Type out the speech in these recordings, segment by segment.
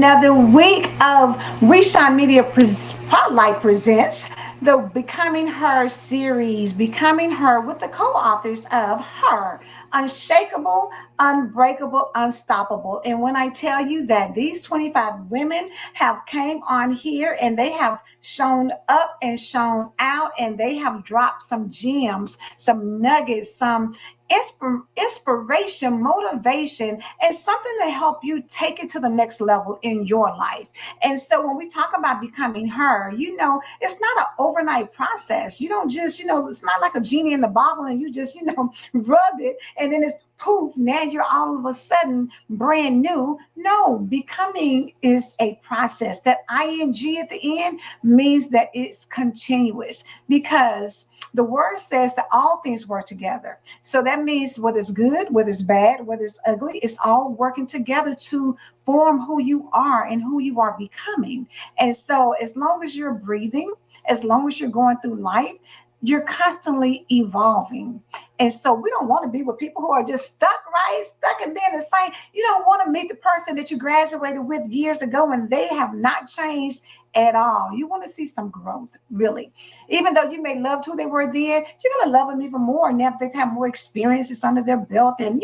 another week of We Shine Media Spotlight presents the Becoming Her series, Becoming Her with the co-authors of Her, Unshakable, Unbreakable, Unstoppable. And when I tell you that these 25 women have came on here and they have shown up and shown out and they have dropped some gems, some nuggets, some inspiration, motivation, and something to help you take it to the next level in your life. And so when we talk about becoming her, it's not an overnight process. You don't just, it's not like a genie in the bottle and you just, rub it and then it's poof, now you're all of a sudden brand new. No, becoming is a process. That ing at the end means that it's continuous, because the word says that all things work together. So that means whether it's good, whether it's bad, whether it's ugly, it's all working together to form who you are and who you are becoming. And so as long as you're breathing, as long as you're going through life, you're constantly evolving. And so we don't want to be with people who are just stuck, right? Stuck in being the same. You don't want to meet the person that you graduated with years ago and they have not changed at all. You want to see some growth, really. Even though you may love who they were then, you're going to love them even more now that they've had more experiences under their belt and,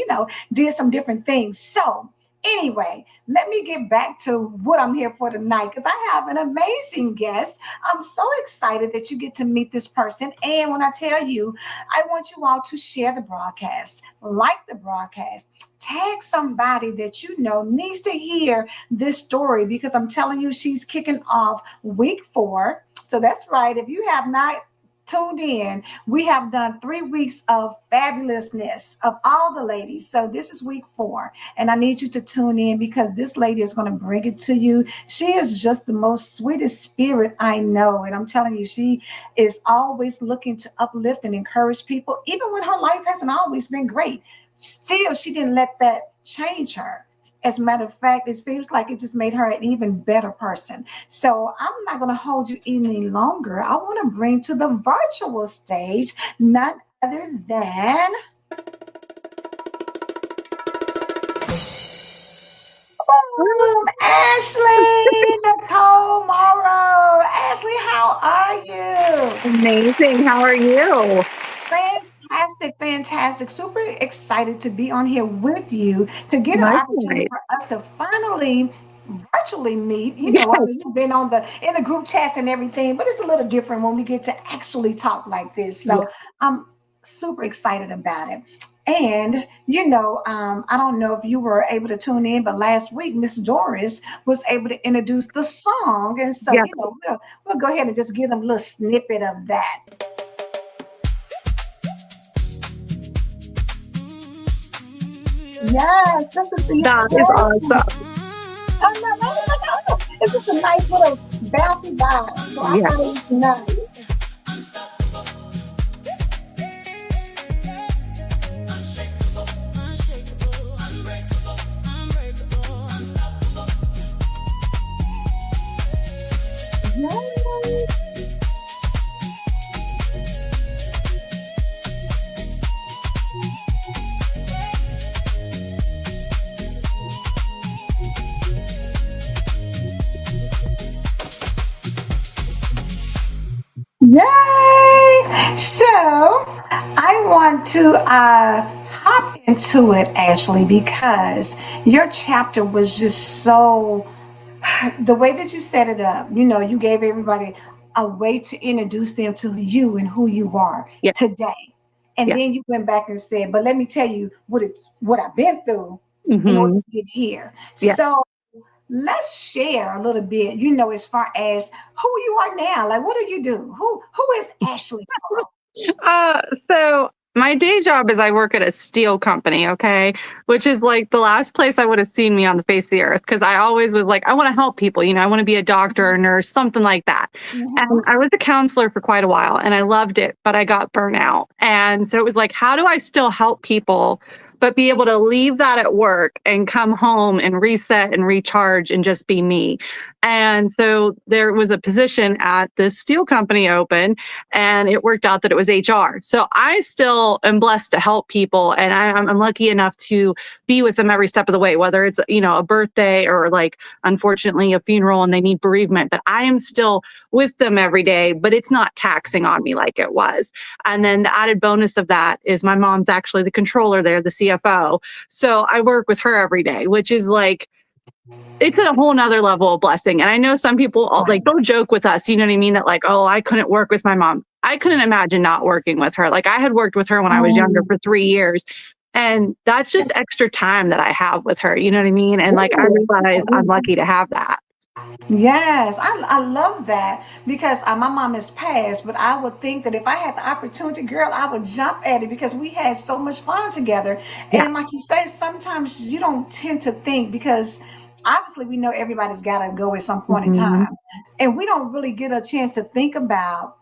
did some different things. So anyway, let me get back to what I'm here for tonight, because I have an amazing guest. I'm so excited that you get to meet this person. And when I tell you, I want you all to share the broadcast, like the broadcast, tag somebody that you know needs to hear this story, because I'm telling you, she's kicking off week 4. So that's right. If you have not tuned in, we have done 3 weeks of fabulousness of all the ladies. So this is week 4, and I need you to tune in, because this lady is going to bring it to you. She is just the most sweetest spirit I know, and I'm telling you, she is always looking to uplift and encourage people, even when her life hasn't always been great. Still, she didn't let that change her. As a matter of fact, it seems like it just made her an even better person. So I'm not going to hold you any longer. I want to bring to the virtual stage none other than Ashley Nicole Morrow. Ashley, how are you? Amazing. How are you? Fantastic. Super excited to be on here with you to get an opportunity Likewise. for us to finally virtually meet. Yes. I mean, you've been on in the group chats and everything, but it's a little different when we get to actually talk like this. Yes. So I'm super excited about it. And I don't know if you were able to tune in, but last week Miss Doris was able to introduce the song, and so Yes. we'll go ahead and just give them a little snippet of that. Yes, this is the That is awesome. Oh, no. It's just a nice little bouncy vibe. So I Yes. thought it was nice. Yes. Yay! So I want to hop into it, Ashley, because your chapter was just so, the way that you set it up, you gave everybody a way to introduce them to you and who you are Yes. today. And Yes. then you went back and said, but let me tell you what I've been through in order Mm-hmm. to get here. Yes. So let's share a little bit, as far as who you are now. Like, what do you do? Who is Ashley Morrow? So my day job is I work at a steel company, okay, which is like the last place I would have seen me on the face of the earth, because I always was like, I want to help people, I want to be a doctor or nurse, something like that. And Mhm. I was a counselor for quite a while and I loved it, but I got burnout. And so it was like, how do I still help people, but be able to leave that at work and come home and reset and recharge and just be me. And so there was a position at this steel company open, and it worked out that it was HR. So I still am blessed to help people, and I'm lucky enough to be with them every step of the way, whether it's, a birthday or like, unfortunately, a funeral and they need bereavement, but I am still with them every day, but it's not taxing on me like it was. And then the added bonus of that is my mom's actually the controller there, the CFO. So I work with her every day, which is like, it's a whole nother level of blessing. And I know some people like they'll joke with us, you know what I mean? That like, oh, I couldn't work with my mom. I couldn't imagine not working with her. Like I had worked with her when I was younger for 3 years. And that's just extra time that I have with her. You know what I mean? And like, I realize I'm lucky to have that. Yes, I love that because my mom is passed, but I would think that if I had the opportunity, girl, I would jump at it because we had so much fun together. Yeah. And like you say, sometimes you don't tend to think because obviously we know everybody's got to go at some point in time, and we don't really get a chance to think about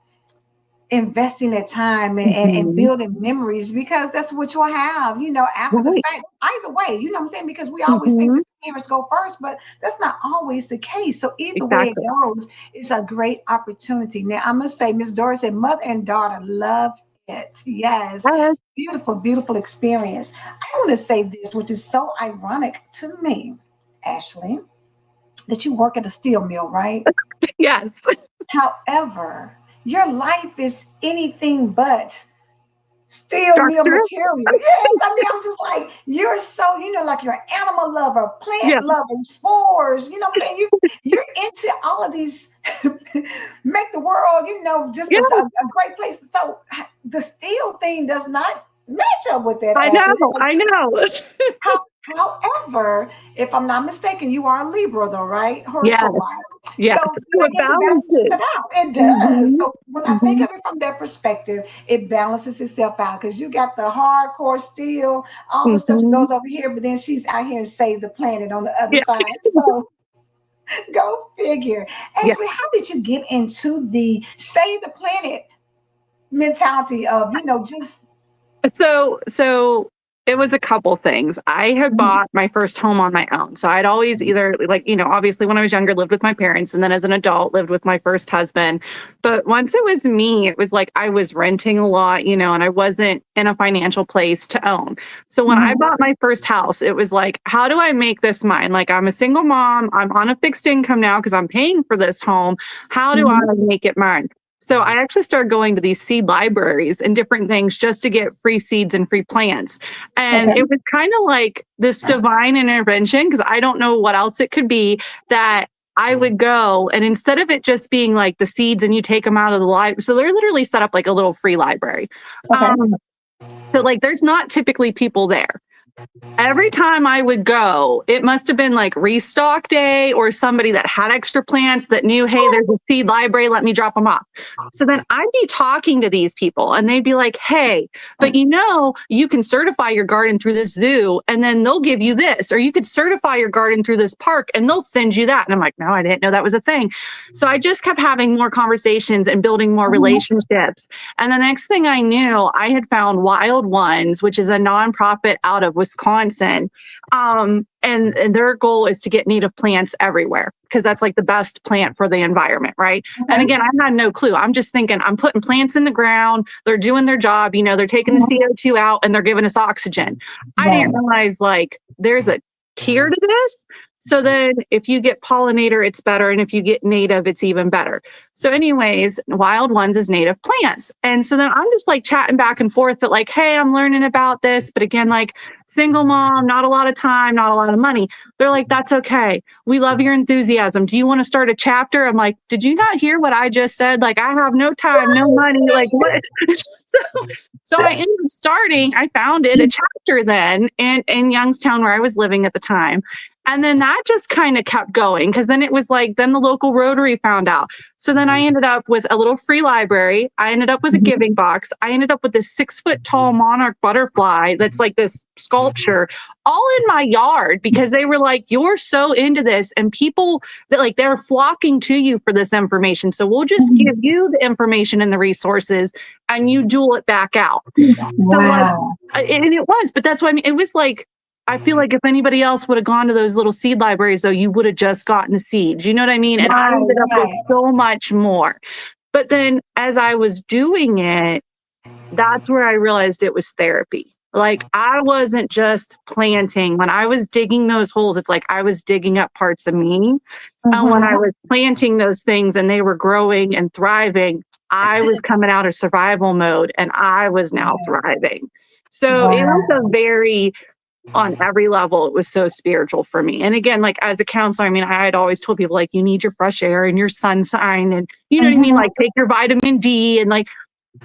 investing that time and building memories because that's what you'll have, after the fact. Either way, you know what I'm saying? Because we always think that parents go first, but that's not always the case. So either way it goes, it's a great opportunity. Now, I must say, Miss Doris said mother and daughter love it. Yes. Beautiful, beautiful experience. I want to say this, which is so ironic to me, Ashley, that you work at a steel mill, right? Yes. However, your life is anything but steel mill material. Yes, I mean, I'm just like, you're so, like you're an animal lover, plant lover, spores, you know what I'm saying? You're into all of these, make the world, just a great place. So the steel thing does not match up with that. I know. However, if I'm not mistaken, you are a Libra, though, right? Horoscope-wise. Yes. So it balances it out. It does. So when I think of it from that perspective, it balances itself out because you got the hardcore steel, all the stuff that goes over here, but then she's out here and save the planet on the other side. So go figure. Ashley, how did you get into the save the planet mentality of, just So it was a couple things. I had bought my first home on my own. So I'd always either obviously when I was younger, lived with my parents, and then as an adult lived with my first husband. But once it was me, it was like I was renting a lot, and I wasn't in a financial place to own. So when I bought my first house, it was like, how do I make this mine? Like I'm a single mom, I'm on a fixed income now because I'm paying for this home. How do I make it mine? So I actually started going to these seed libraries and different things just to get free seeds and free plants. And it was kind of like this divine intervention, because I don't know what else it could be, that I would go, and instead of it just being like the seeds and you take them out of the library, so they're literally set up like a little free library. So like there's not typically people there. Every time I would go, it must have been like restock day or somebody that had extra plants that knew, hey, there's a seed library, let me drop them off. So then I'd be talking to these people and they'd be like, hey, but you can certify your garden through this zoo and then they'll give you this, or you could certify your garden through this park and they'll send you that. And I'm like, no, I didn't know that was a thing. So I just kept having more conversations and building more relationships. And the next thing I knew, I had found Wild Ones, which is a nonprofit out of Wisconsin. And their goal is to get native plants everywhere because that's like the best plant for the environment, right? And again, I had no clue. I'm just thinking I'm putting plants in the ground. They're doing their job. They're taking the CO2 out and they're giving us oxygen. I didn't realize like there's a tier to this. So then if you get pollinator, it's better. And if you get native, it's even better. So anyways, Wild Ones is native plants. And so then I'm just like chatting back and forth that like, hey, I'm learning about this. But again, like single mom, not a lot of time, not a lot of money. They're like, that's okay. We love your enthusiasm. Do you want to start a chapter? I'm like, did you not hear what I just said? Like, I have no time, no money. Like what? So I ended up I founded a chapter then in Youngstown where I was living at the time. And then that just kind of kept going because then it was like, then the local Rotary found out. So then I ended up with a little free library. I ended up with a giving box. I ended up with this 6-foot tall monarch butterfly that's like this sculpture all in my yard because they were like, you're so into this. And people that like, they're flocking to you for this information. So we'll just give you the information and the resources and you duel it back out. So like, Wow. and it was, but that's what I mean. It was like, I feel like if anybody else would have gone to those little seed libraries, though, you would have just gotten the seeds. You know what I mean? And I Right, ended up with right. so much more. But then as I was doing it, that's where I realized it was therapy. Like I wasn't just planting. When I was digging those holes, it's like I was digging up parts of me. And when I was planting those things and they were growing and thriving, I was coming out of survival mode and I was now thriving. So it was Wow. a very, on every level, it was so spiritual for me. And again, like as a counselor, I mean, I had always told people like, you need your fresh air and your sunshine and you know what I mean? Like take your vitamin D and like,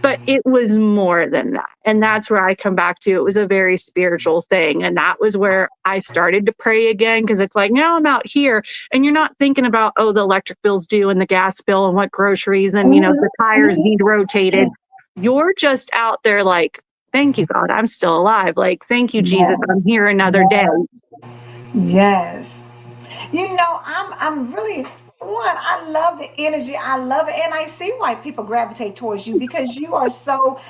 but it was more than that. And that's where I come back to. It was a very spiritual thing. And that was where I started to pray again. Because it's like, now I'm out here and you're not thinking about, oh, the electric bill's due and the gas bill and what groceries and, you know, the tires need rotated. You're just out there like, thank you, God, I'm still alive. Like, thank you, Jesus, I'm Yes. here another day. Yes. You know, I'm really one, I love the energy. I love it. And I see why people gravitate towards you because you are so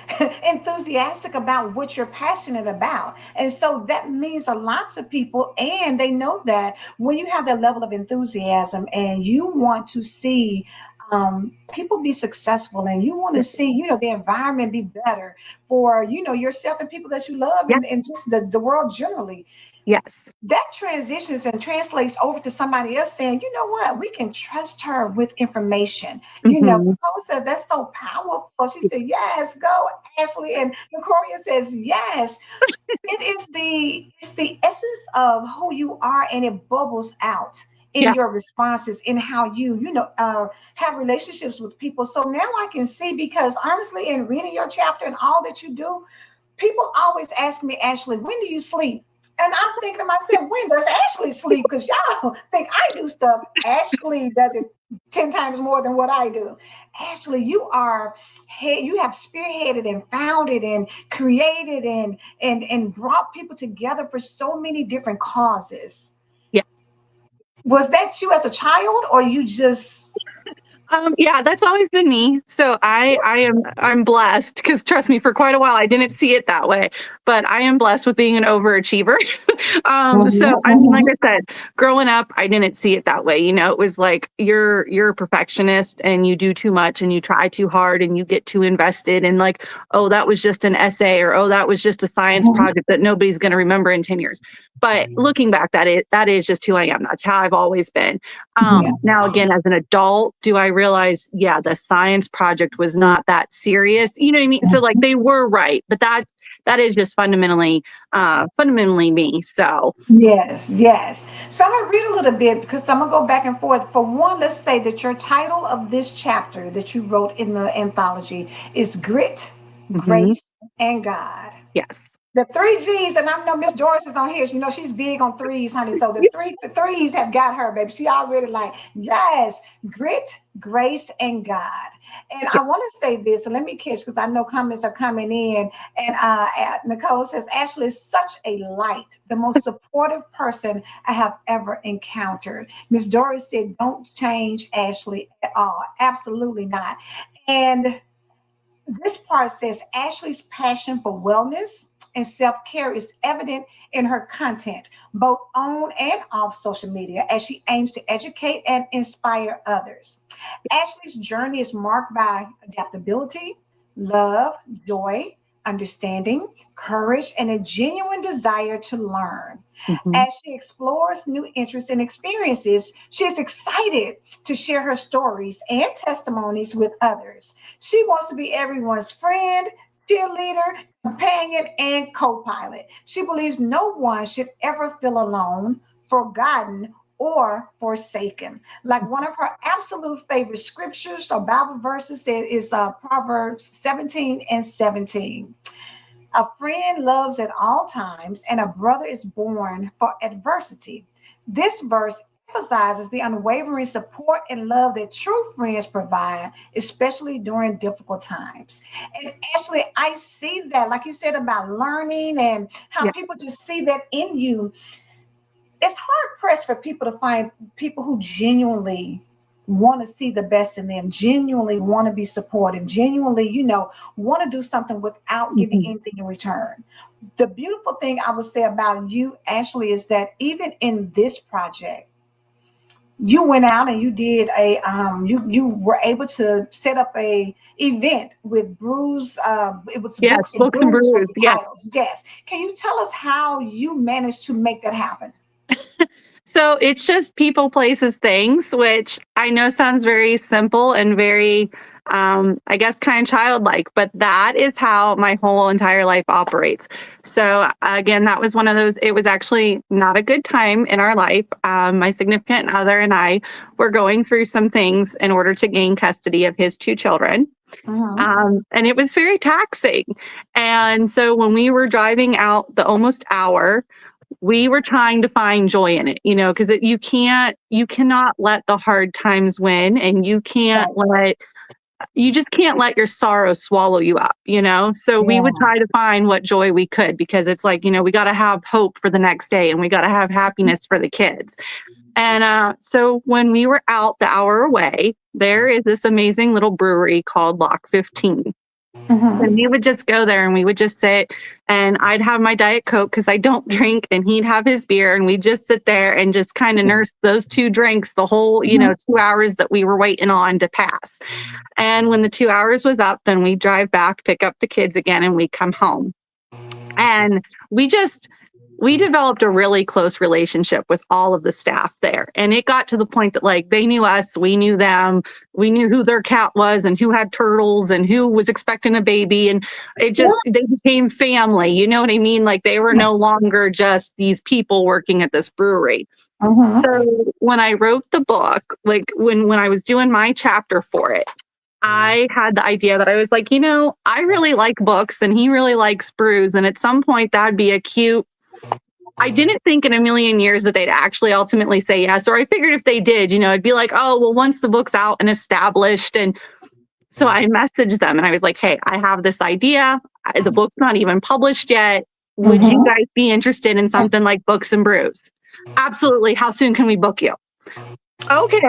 enthusiastic about what you're passionate about. And so that means a lot to people. And they know that when you have that level of enthusiasm and you want to see people be successful and you want to see, the environment be better for, yourself and people that you love Yeah. and just the world generally, Yes. that transitions and translates over to somebody else saying, you know what, we can trust her with information. Mm-hmm. Nicole said that's so powerful. She said, yes, go, Ashley. And Nicoria says, yes. It's the essence of who you are, and it bubbles out in Yeah. your responses in how have relationships with people. So now I can see, because honestly, in reading your chapter and all that you do, people always ask me, Ashley, when do you sleep? And I'm thinking to myself, when does Ashley sleep? Because y'all think I do stuff. Ashley does it 10 times more than what I do. Ashley, you have spearheaded and founded and created and brought people together for so many different causes. Yeah. Was that you as a child, or you just Yeah, that's always been me. So I'm blessed because trust me, for quite a while I didn't see it that way, but I am blessed with being an overachiever. So I mean, like I said, growing up, I didn't see it that way. You know, it was like you're a perfectionist and you do too much and you try too hard and you get too invested and like, oh, that was just an essay or oh, that was just a science project that nobody's going to remember in 10 years. But looking back, that is just who I am. That's how I've always been. yeah. Now, again, as an adult, do I realize, yeah, the science project was not that serious? You know what I mean? So like they were right, but that is just fundamentally me. So Yes, yes. So I'm gonna read a little bit because I'm gonna go back and forth. For one, let's say that your title of this chapter that you wrote in the anthology is Grit, mhm, Grace, and God. yes, The three G's, and I know Miss Doris is on here. She's big on threes, honey. So the threes have got her, baby. She already like, yes, grit, grace, and God. And yeah, I want to say this, and let me catch because I know comments are coming in. And Nicole says, Ashley is such a light, the most supportive person I have ever encountered. Miss Doris said, don't change Ashley at all. Absolutely not. And this part says Ashley's passion for wellness and self care is evident in her content, both on and off social media, as she aims to educate and inspire others. Ashley's journey is marked by adaptability, love, joy, understanding, courage, and a genuine desire to learn. mhm, As she explores new interests and experiences, she is excited to share her stories and testimonies with others. She wants to be everyone's friend, cheerleader, companion, and co pilot. She believes no one should ever feel alone, forgotten, or forsaken. Like one of her absolute favorite scriptures or Bible verses is Proverbs 17:17. A friend loves at all times, and a brother is born for adversity. This verse emphasizes the unwavering support and love that true friends provide, especially during difficult times. And actually, I see that, like you said, about learning and how Yeah. people just see that in you. It's hard pressed for people to find people who genuinely want to see the best in them, genuinely want to be supported, genuinely, want to do something without getting Mhm. anything in return. The beautiful thing I would say about you, Ashley, is that even in this project, you went out and you did you were able to set up a event with brews. It was Yes, books and books and brews was brews. the Yes. titles. Yes, can you tell us how you managed to make that happen? So it's just people, places, things, which I know sounds very simple and very, I guess, kind of childlike, but that is how my whole entire life operates. So again, that was one of those, it was actually not a good time in our life. My significant other and I were going through some things in order to gain custody of his two children. Mm-hmm. And it was very taxing. And so when we were driving out the almost hour, we were trying to find joy in it, because you cannot let the hard times win, and Right. you just can't let your sorrow swallow you up. So we would Yeah. try to find what joy we could, because it's like, we got to have hope for the next day, and we got to have happiness for the kids. And so when we were out the hour away, there is this amazing little brewery called Lock 15. And Mm-hmm. we would just go there and we would just sit, and I'd have my Diet Coke because I don't drink, and he'd have his beer, and we'd just sit there and just kind of nurse those two drinks the whole, Mm-hmm. 2 hours that we were waiting on to pass. And when the 2 hours was up, then we drive back, pick up the kids again, and we come home. And we developed a really close relationship with all of the staff there. And it got to the point that, like, they knew us, we knew them, we knew who their cat was and who had turtles and who was expecting a baby. And they became family. You know what I mean? Like, they were no longer just these people working at this brewery. Mm-hmm. So when I wrote the book, like when I was doing my chapter for it, I had the idea that I was like, I really like books and he really likes brews. And at some point that'd be a cute. I didn't think in a million years that they'd actually ultimately say yes. Or I figured if they did, it'd be like, oh, well, once the book's out and established. And so I messaged them and I was like, hey, I have this idea. The book's not even published yet. Would you Mm-hmm. guys be interested in something like Books and Brews? Absolutely. How soon can we book you? Okay.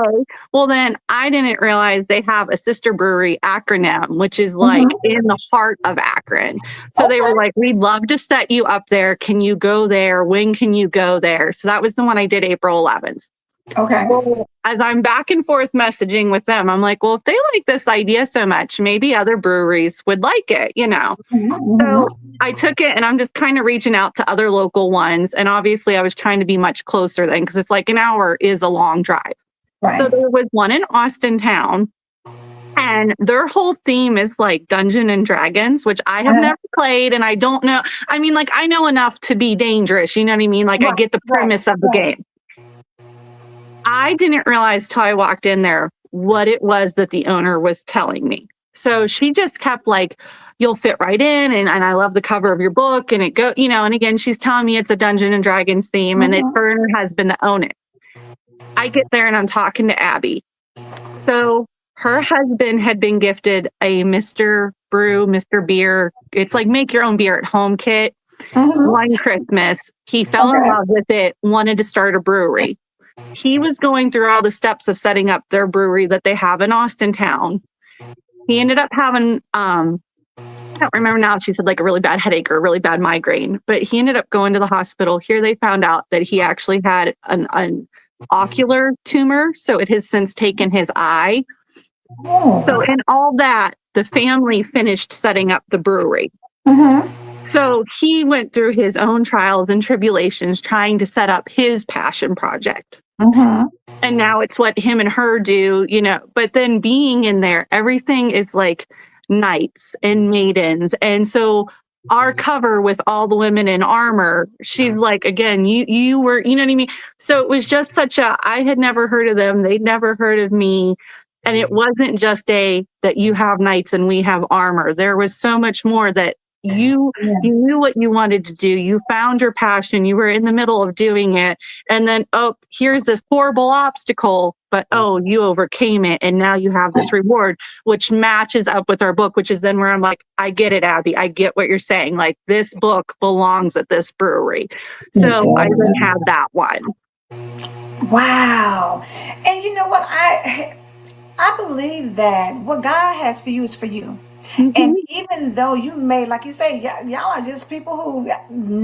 Well, then I didn't realize they have a sister brewery acronym, which is like Mm-hmm. in the heart of Akron. So they were Okay. like, we'd love to set you up there. Can you go there? When can you go there? So that was the one I did April 11th. Okay. Well, as I'm back and forth messaging with them, I'm like, well, if they like this idea so much, maybe other breweries would like it. So Mm-hmm. I took it and I'm just kind of reaching out to other local ones. And obviously I was trying to be much closer then, because it's like an hour is a long drive. So Right. there was one in Austin town, and their whole theme is like Dungeon and Dragons, which I have Uh-huh. never played. And I don't know. I mean, like, I know enough to be dangerous. You know what I mean? Like, I Right. get the Right. premise of the Right. game. I didn't realize till I walked in there what it was that the owner was telling me. So she just kept like, you'll fit right in. And I love the cover of your book. And and again, she's telling me it's a Dungeon and Dragons theme, and it's Mm-hmm. her and her husband that own it. I get there and I'm talking to Abby. So her husband had been gifted a Mr. Brew, Mr. Beer. It's like make your own beer at home kit. Mm-hmm. One Christmas, he fell in Okay. love with it, wanted to start a brewery. He was going through all the steps of setting up their brewery that they have in Austin town. He ended up having, I don't remember now, she said like a really bad headache or a really bad migraine, but he ended up going to the hospital. Here they found out that he actually had an ocular tumor. So it has since taken his eye. Oh. So in all that, the family finished setting up the brewery. Mm-hmm. So he went through his own trials and tribulations trying to set up his passion project. Mm-hmm. And now it's what him and her do, but then being in there, everything is like knights and maidens. And so our cover with all the women in armor, she's like, again, you were, you know what I mean? So it was just I had never heard of them. They'd never heard of me. And it wasn't just that you have knights and we have armor. There was so much more that Yeah. you knew what you wanted to do. You found your passion. You were in the middle of doing it. And then, oh, here's this horrible obstacle, but oh, you overcame it. And now you have this reward, which matches up with our book, which is then where I'm like, I get it, Abby. I get what you're saying. Like, this book belongs at this brewery. It So I then have does. that one. Wow. And you know what? I believe that what God has for you is for you. And Mhm. even though you may, like you say, y'all are just people who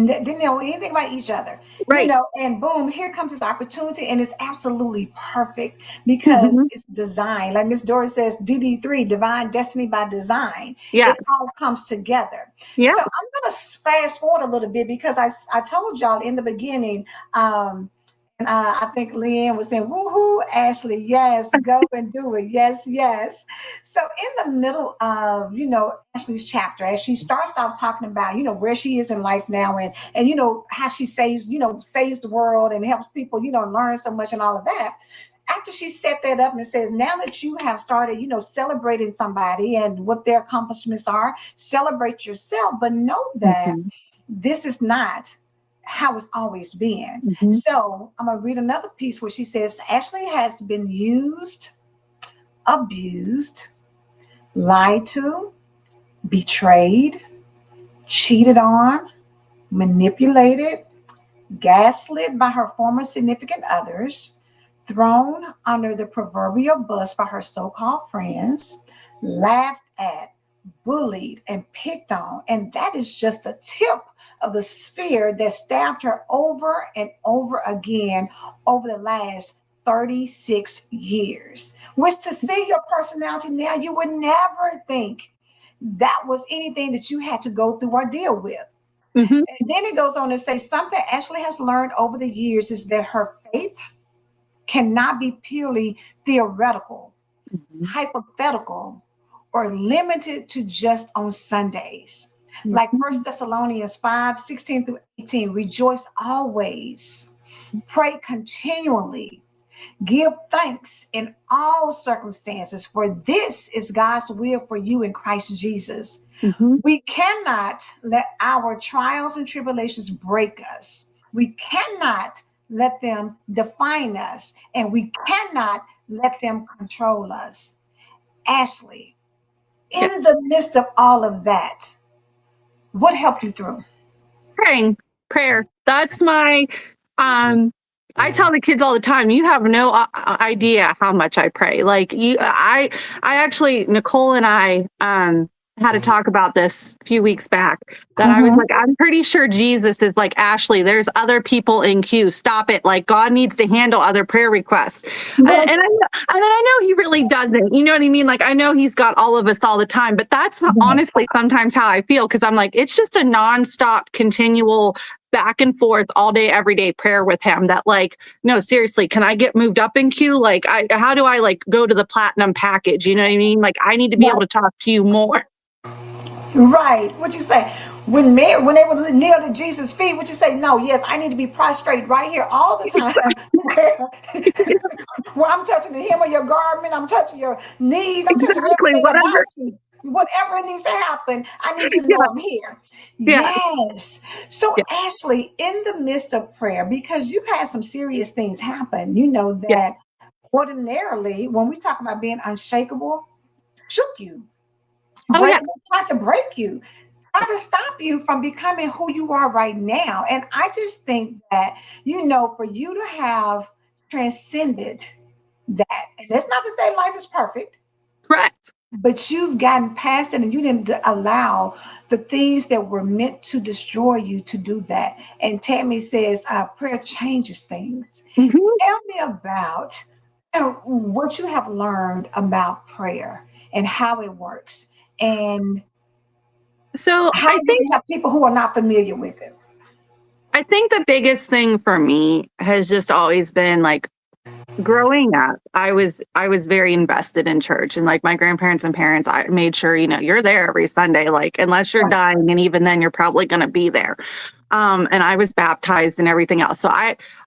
didn't know anything about each other, Right. and boom, here comes this opportunity, and it's absolutely perfect because Mhm. it's designed. Like Miss Doris says, DD3, Divine Destiny by Design. It Yes. all comes together. Yeah. So I'm going to fast forward a little bit because I told y'all in the beginning, and I think Leanne was saying, woohoo, Ashley, yes, go and do it. Yes, yes. So in the middle of, Ashley's chapter, as she starts off talking about, where she is in life now and how she saves the world and helps people, learn so much and all of that. After she set that up and says, now that you have started, celebrating somebody and what their accomplishments are, celebrate yourself, but know that Mhm. this is not how it's always been. Mhm. So I'm going to read another piece where she says, Ashley has been used, abused, lied to, betrayed, cheated on, manipulated, gaslit by her former significant others, thrown under the proverbial bus by her so called friends, laughed at, bullied, and picked on. And that is just the tip of the spear that stabbed her over and over again over the last 36 years. Which to see your personality now, you would never think that was anything that you had to go through or deal with. Mhm. And then it goes on to say something Ashley has learned over the years is that her faith cannot be purely theoretical, Mhm. hypothetical, or limited to just on Sundays. Like Mhm. First Thessalonians 5:16 through 18, rejoice always, pray continually, give thanks in all circumstances, for this is God's will for you in Christ Jesus. Mhm. We cannot let our trials and tribulations break us. We cannot let them define us, and we cannot let them control us. Ashley, Yeah. in the midst of all of that, what helped you through? Praying, prayer. That's my um I tell the kids all the time, you have no idea how much I pray. Like I actually Nicole and I had to talk about this a few weeks back that I was Mhm. like, I'm pretty sure Jesus is like, Ashley, there's other people in queue. Stop it. Like God needs to handle other prayer requests. Yes. And then I know he really doesn't. You know what I mean? Like I know he's got all of us all the time, but that's honestly sometimes how I feel because I'm like, it's just a nonstop, continual back and forth all day, every day prayer with him that like, no, seriously, can I get moved up in queue? Like how do I like go to the platinum package? You know what I mean? Like I need to be able to talk to you more. Right. What you say? When they were nailed to Jesus' feet, what you say? No, yes, I need to be prostrate right here all the time. Where I'm touching the hem of your garment, I'm touching your knees, I'm touching Exactly. everything Whatever. about you. Whatever needs to happen, I need you to know Yeah. I'm here. Yeah. Yes. So, Yeah. Ashley, in the midst of prayer, because you've had some serious things happen, you know Yeah. that ordinarily, when we talk about being unshakable, shook you, Oh yeah. tried to break you, tried to stop you from becoming who you are right now. And I just think that, for you to have transcended that, and that's not to say life is perfect, Correct. but you've gotten past it and you didn't allow the things that were meant to destroy you to do that. And Tammy says, prayer changes things. Mhm. Tell me about what you have learned about prayer and how it works and So how you can help people who are not familiar with it. I think the biggest thing for me has just always been like growing up. I was very invested in church and like my grandparents and parents, I made sure, you're there every Sunday, like unless you're Right. dying, and even then you're probably gonna be there. And I was baptized and everything else. So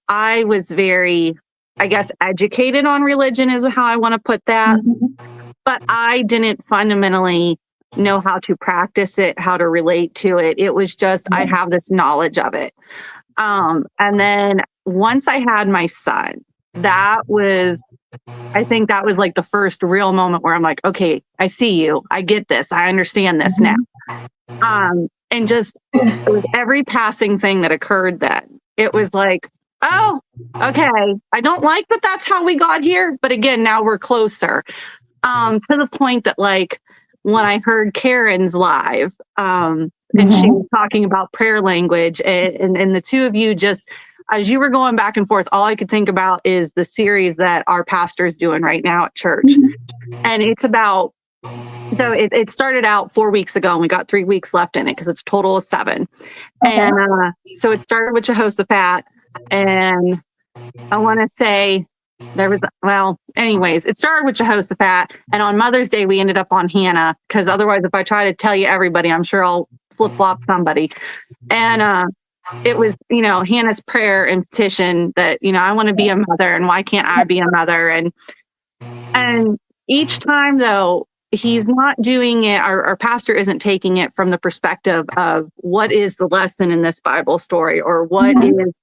I was very, I guess, educated on religion is how I want to put that. Mhm. But I didn't fundamentally know how to practice it, how to relate to it. It was just, I have this knowledge of it. And then once I had my son, I think that was like the first real moment where I'm like, okay, I see you. I get this. I understand this now. And just with every passing thing that occurred then, it was like, oh, okay. I don't like that that's how we got here. But again, now we're closer. To the point that, like, when I heard Karen's live, and she was talking about prayer language, and the two of you just, as you were going back and forth, all I could think about is the series that our pastor's doing right now at church. And it's about, so it started out 4 weeks ago, and we got 3 weeks left in it because it's a total of 7. And so it started with Jehoshaphat, and I want to say anyways, it started with Jehoshaphat, and on Mother's Day we ended up on Hannah, because otherwise, if I try to tell you everybody, I'm sure I'll flip-flop somebody. And it was, Hannah's prayer and petition that, I want to be a mother, and why can't I be a mother? And each time, though, he's not doing it, our pastor isn't taking it from the perspective of what is the lesson in this Bible story, or what is,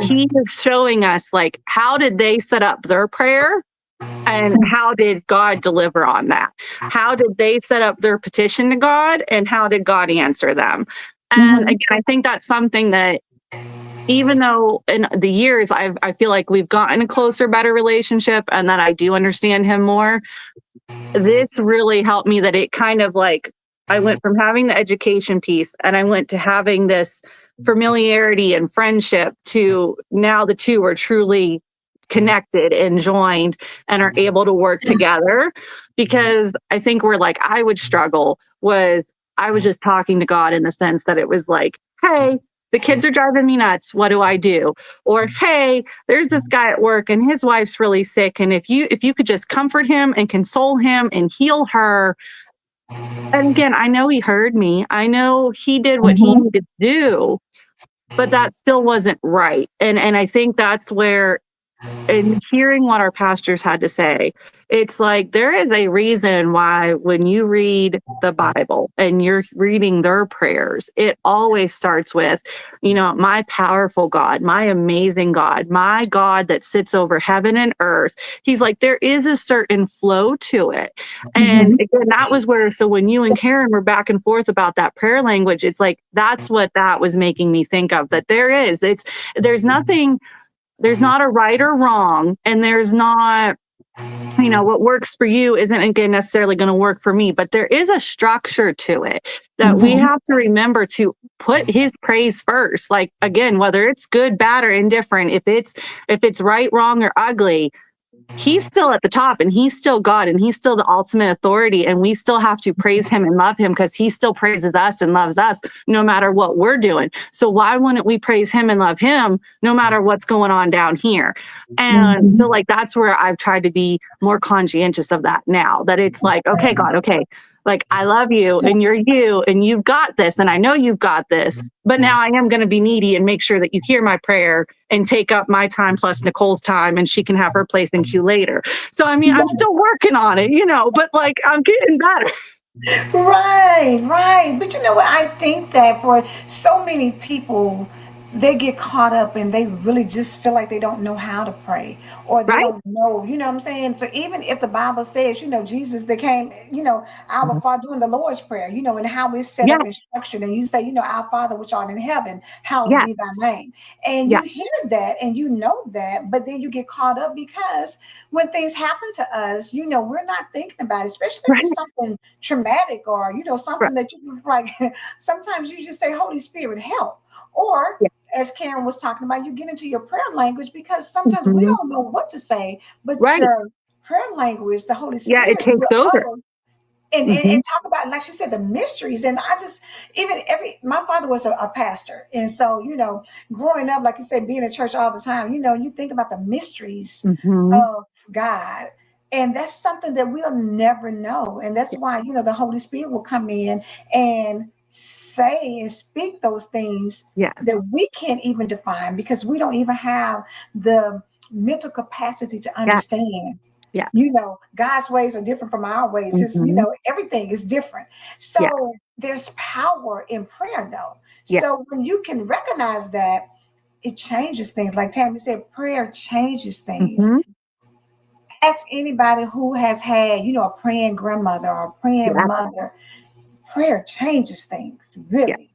he is showing us, like, how did they set up their prayer, and how did God deliver on that? How did they set up their petition to God, and how did God answer them? And again, I think that's something that, even though in the years I feel like we've gotten a closer, better relationship, and that I do understand him more, this really helped me, that it kind of, like, I went from having the education piece, and I went to having this familiarity and friendship, to now the two are truly connected and joined and are able to work together. Because I think where, like, I would struggle was, I was just talking to God in the sense that it was like, hey, the kids are driving me nuts. What do I do? Or, hey, there's this guy at work and his wife's really sick, and if you could just comfort him and console him and heal her. And again, I know he heard me. I know he did what he needed to do, but that still wasn't right. And I think that's where, in hearing what our pastors had to say, it's like, there is a reason why when you read the Bible and you're reading their prayers, it always starts with, my powerful God, my amazing God, my God that sits over heaven and earth. He's like, there is a certain flow to it. And again, that was where, so when you and Karen were back and forth about that prayer language, it's like, that's what that was making me think of, that there's nothing, there's not a right or wrong, and there's not, what works for you isn't, again, necessarily going to work for me, but there is a structure to it that we have to remember to put his praise first. Like, again, whether it's good, bad, or indifferent, if it's right, wrong, or ugly, he's still at the top, and he's still God, and he's still the ultimate authority, and we still have to praise him and love him, because he still praises us and loves us no matter what we're doing. So why wouldn't we praise him and love him no matter what's going on down here? And so, like, that's where I've tried to be more conscientious of that now, that it's like, okay, God, okay, like, I love you, and you're you, and you've got this, and I know you've got this, but now I am going to be needy and make sure that you hear my prayer and take up my time plus Nicole's time, and she can have her place in queue later. So, I mean, I'm still working on it, but, like, I'm getting better. Right. But you know what? I think that for so many people, they get caught up and they really just feel like they don't know how to pray, or they Right? don't know, you know what I'm saying? So even if the Bible says, Jesus, they came, our Father, doing the Lord's Prayer, and how it's set Yeah. up and structured, and you say, our Father which art in heaven, hallowed Yeah. be thy name. And Yeah. you hear that and you know that, but then you get caught up because when things happen to us, we're not thinking about it, especially if Right. it's something traumatic, or Right. something that you just like. Sometimes you just say, Holy Spirit, help. Or, Yeah. as Karen was talking about, you get into your prayer language, because sometimes we Mm-hmm. don't know what to say, but Right. your prayer language, the Holy Yeah. It Spirit takes will over. utter and, and, Mm-hmm. and talk about, like she said, the mysteries. And I just, even my father was a pastor. And so, growing up, like you said, being in church all the time, you think about the mysteries Mm-hmm. of God. And that's something that we'll never know. And that's why, the Holy Spirit will come in and say and speak those things Yes. that we can't even define, because we don't even have the mental capacity to Yes. understand. Yeah. God's ways are different from our ways. Everything is different. Yeah. So there's power in prayer, though. Yeah. So when you can recognize that, it changes things. Like Tammy said, prayer changes things. Mm-hmm. Ask anybody who has had, a praying grandmother or a praying Yeah. mother. Prayer changes things, Yeah. really.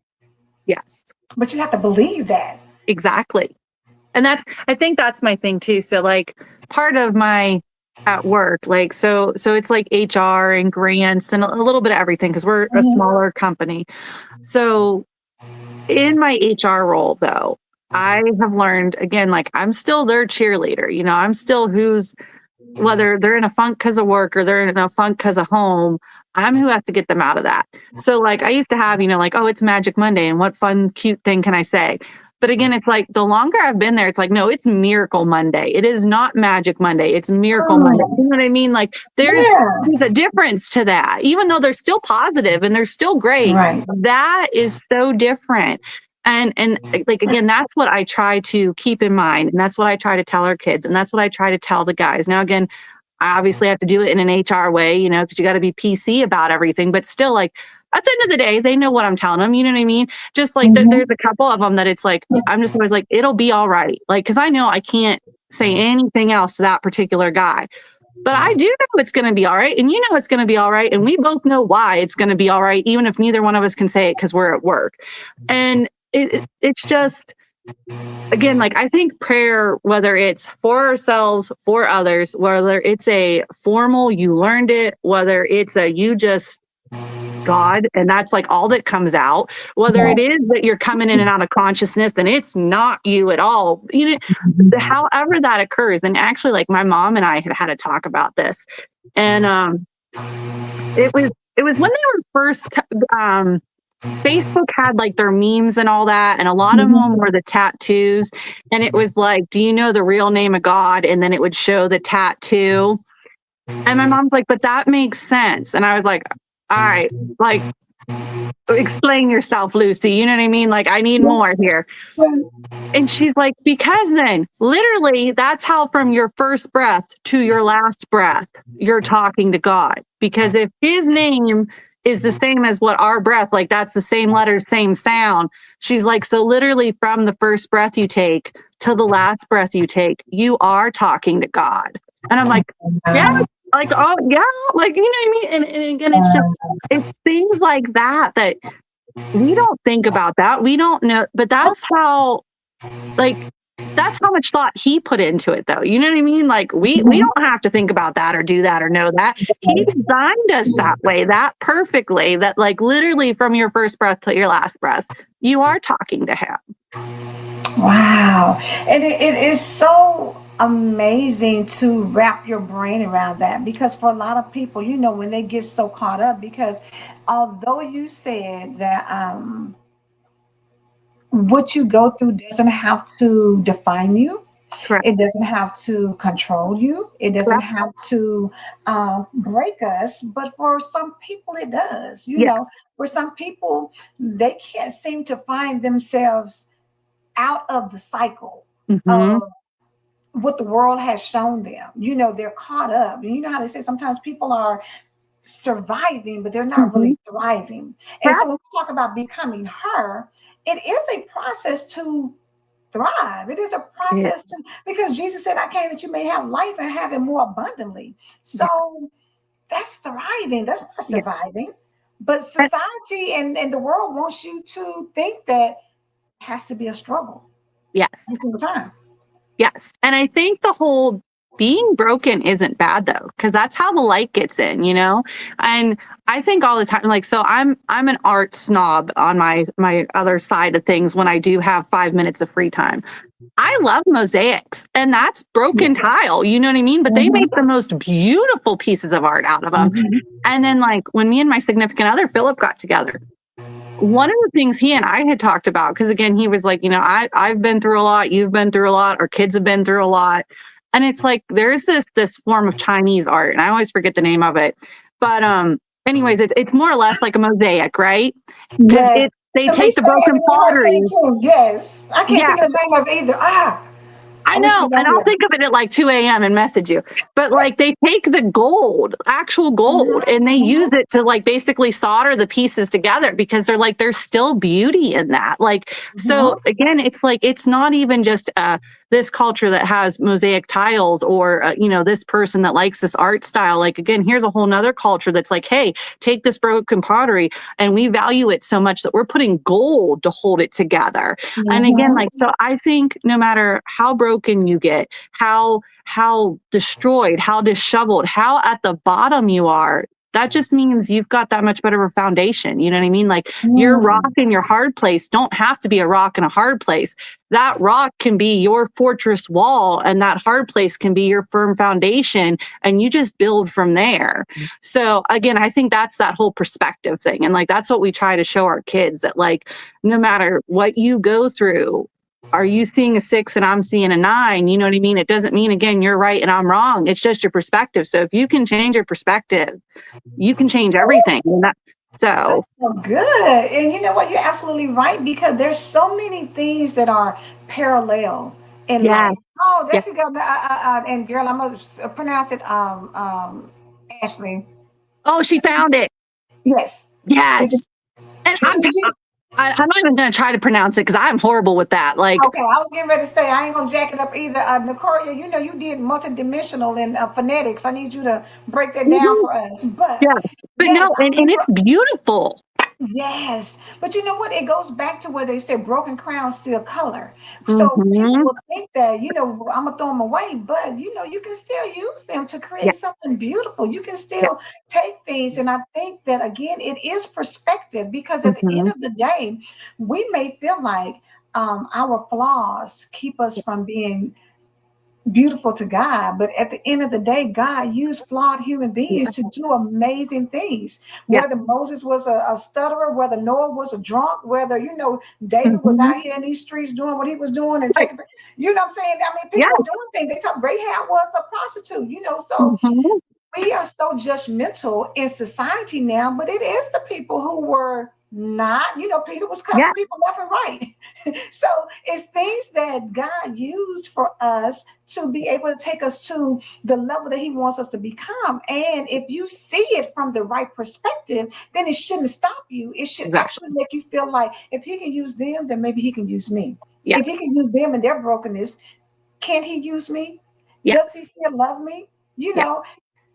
Yes. But you have to believe that. Exactly. And I think that's my thing too. So like part of my at work, like, so it's like HR and grants and a little bit of everything because we're a smaller company. So in my HR role though, I have learned again, like I'm still their cheerleader, I'm still whether they're in a funk because of work or they're in a funk because of home, I'm who has to get them out of that. So like I used to have, like, oh, it's Magic Monday and what fun, cute thing can I say? But again, it's like the longer I've been there, it's like, no, it's Miracle Monday. It is not Magic Monday. It's Miracle Monday. You know what I mean? Like there's a difference to that, even though they're still positive and they're still great. Right. That is so different. And like, again, that's what I try to keep in mind. And that's what I try to tell our kids. And that's what I try to tell the guys. Now, again, I obviously have to do it in an HR way, because you got to be PC about everything. But still, like, at the end of the day, they know what I'm telling them. You know what I mean? Just like there's a couple of them that it's like, I'm just always like, it'll be all right. Like, because I know I can't say anything else to that particular guy. But I do know it's going to be all right. And it's going to be all right. And we both know why it's going to be all right, even if neither one of us can say it because we're at work. And it's just, again, like I think prayer, whether it's for ourselves, for others, whether it's a formal, you learned it, whether it's a you just God, and that's like all that comes out, whether it is that you're coming in and out of consciousness and it's not you at all, however that occurs. And actually, like my mom and I had a talk about this, and it was when they were first Facebook had like their memes and all that, and a lot of them were the tattoos, and it was like, do you know the real name of God? And then it would show the tattoo, and my mom's like, but that makes sense. And I was like, all right, like, explain yourself, Lucy. You know what I mean? Like, I need more here. And she's like, because then literally that's how from your first breath to your last breath, you're talking to God. Because if his name is the same as what our breath, like that's the same letters, same sound. She's like, so literally from the first breath you take to the last breath you take, you are talking to God. And I'm like, yeah. Like, oh yeah, like, you know what I mean? And again, it's things like that we don't think about that. We don't know, but that's how much thought he put into it though. You know what I mean? Like we don't have to think about that or do that or know that. He designed us that way, that perfectly, that like literally from your first breath to your last breath, you are talking to him. Wow. And it is so amazing to wrap your brain around that, because for a lot of people, when they get so caught up, because although you said that what you go through doesn't have to define you. Correct. It doesn't have to control you. It doesn't have to break us. But for some people, it does. For some people, they can't seem to find themselves out of the cycle of what the world has shown them. They're caught up. And you know how they say sometimes people are surviving, but they're not really thriving. And so when we talk about becoming her, it is a process to thrive. It is a process to, because Jesus said, I came that you may have life and have it more abundantly. So that's thriving. That's not surviving. But society and the world wants you to think that it has to be a struggle. Yes. Every single time. Yes. And I think the whole being broken isn't bad though, because that's how the light gets in, And I think all the time, like, so I'm an art snob on my other side of things when I do have 5 minutes of free time. I love mosaics, and that's broken tile, you know what I mean? But they make the most beautiful pieces of art out of them. And then like when me and my significant other, Philip, got together, one of the things he and I had talked about, because again, he was like, I've been through a lot, you've been through a lot, our kids have been through a lot. And it's like, there's this form of Chinese art, and I always forget the name of it. But anyways, it's more or less like a mosaic, right? Yes. They take the broken pottery. Yes. I can't think of the name of it either. I wish he know. was And on I'll here. think of it at like 2 a.m. and message you. But like they take the gold, actual gold, and they use it to like basically solder the pieces together because they're like, there's still beauty in that. Like, so again, it's like, it's not even just this culture that has mosaic tiles or, this person that likes this art style. Like, again, here's a whole nother culture that's like, hey, take this broken pottery and we value it so much that we're putting gold to hold it together. And again, like, so I think no matter how broken you get, how destroyed, how disheveled, how at the bottom you are, that just means you've got that much better of a foundation. You know what I mean? Like your rock in your hard place don't have to be a rock in a hard place. That rock can be your fortress wall and that hard place can be your firm foundation and you just build from there. So again, I think that's that whole perspective thing. And like, that's what we try to show our kids that like, no matter what you go through, are you seeing a 6 and I'm seeing a 9? You know what I mean? It doesn't mean, again, you're right and I'm wrong. It's just your perspective. So if you can change your perspective, you can change everything. That's so good. And you know what? You're absolutely right because there's so many things that are parallel in yeah, life. Oh, there yeah. she goes. And girl, I'm going to pronounce it Ashley. Oh, she found it. Yes. Yes. And Suji. I'm not even going to try to pronounce it because I'm horrible with that. Like, Okay, I was getting ready to say I ain't gonna jack it up either. Nicoria, you know you did multidimensional in phonetics. I need you to break that down mhm, for us. But yes. But yes, no, and it's beautiful. yes, but you know what? It goes back to where they said broken crowns still color. So people Hmm. will think that, I'm gonna throw them away, but you can still use them to Yeah, create something beautiful. You can yeah. still take things, and I think that again, it is perspective because at the end Hmm. of the day, we may feel like our flaws keep us from being beautiful to God. But at the end of the day, God used flawed human beings Yeah, to do amazing things. yeah. Whether Moses was a stutterer, whether Noah was a drunk, whether, David was Hmm. out here in these streets doing what he was doing and Right. taking, you know what I'm saying? I mean, Yeah. people were doing things. They thought Rahab was a prostitute, so Hmm. we are so judgmental in society now, but it is the people who were not, Peter was Yeah. cussing people left and right. So it's things that God used for us to be able to take us to the level that He wants us to become. And if you see it from the right perspective, then it shouldn't stop you. It should Exactly. actually make you feel like if He can use them, then maybe He can use me. If He Yes. can use them and their brokenness, can He use me? Does He Yes. still love me? You Yeah. know,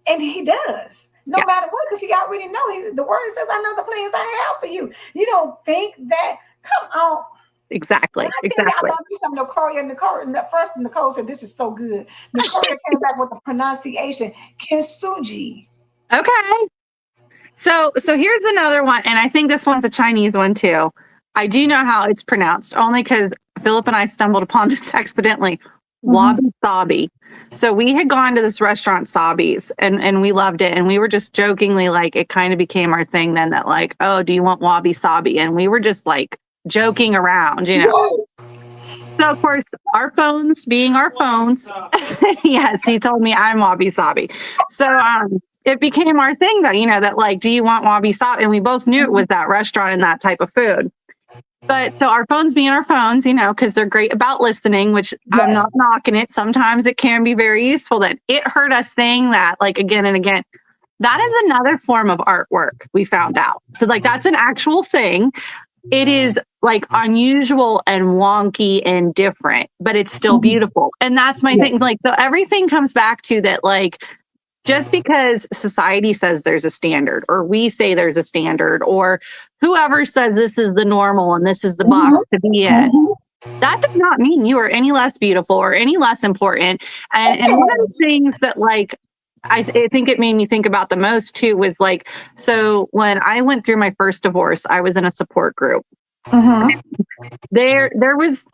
and He does, no Yeah. matter what, because He already know. The word says, "I know the plans I have for you." You don't think that? Come on. When Exactly. I tell you I Exactly. love me some Nicole, first Nicole said, "This is so good." Nicole came back with the pronunciation, Kintsugi. Okay. So here's another one, and I think this one's a Chinese one too. I do know how it's pronounced, only because Philip and I stumbled upon this accidentally. Mhm. Wabi Sabi. So we had gone to this restaurant, Sabi's, and we loved it. And we were just jokingly like, it kind of became our thing then that like, oh, do you want Wabi Sabi? And we were just like joking around. Whoa. So of course, our phones being our phones, yes, he told me I'm wabi sabi. So it became our thing though, that like, do you want wabi sabi? And we both knew it was that restaurant and that type of food. But so our phones being our phones, because they're great about listening, which I'm Yes. not knocking it. Sometimes it can be very useful. That it heard us saying that like again and again. That is another form of artwork we found out. So like that's an actual thing. It is like unusual and wonky and different, but it's still Mhm. beautiful. And that's my Yes. thing. Like, so everything comes back to that, like, just because society says there's a standard, or we say there's a standard, or whoever says this is the normal and this is the Mhm. box to be in, Mhm. that does not mean you are any less beautiful or any less important. And one of the Yes. things that, like, I think it made me think about the most too was like, so when I went through my first divorce, I was in a support group. Mhm. There was,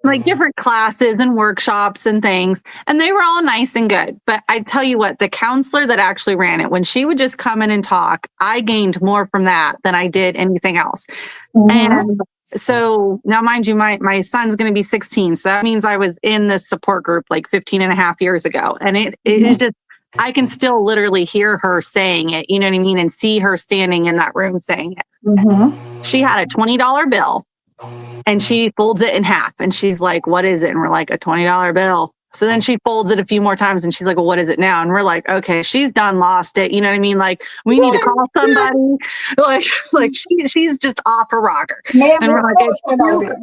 like different classes and workshops and things, and they were all nice and good. But I tell you what, the counselor that actually ran it, when she would just come in and talk, I gained more from that than I did anything else. Mhm. And so now, mind you, my son's going to be 16. So that means I was in this support group like 15 and a half years ago. And it is just, I can still literally hear her saying it, you know what I mean? And see her standing in that room saying it. Mhm. She had a $20 bill. And she folds it in half and she's like, what is it? And we're like, a $20 bill. So then she folds it a few more times and she's like, well, what is it now? And we're like, okay, she's done lost it. You know what I mean? Like, we need to call somebody. Like she's just off her rocker. Ma'am, And we're like, it's still a $20 bill.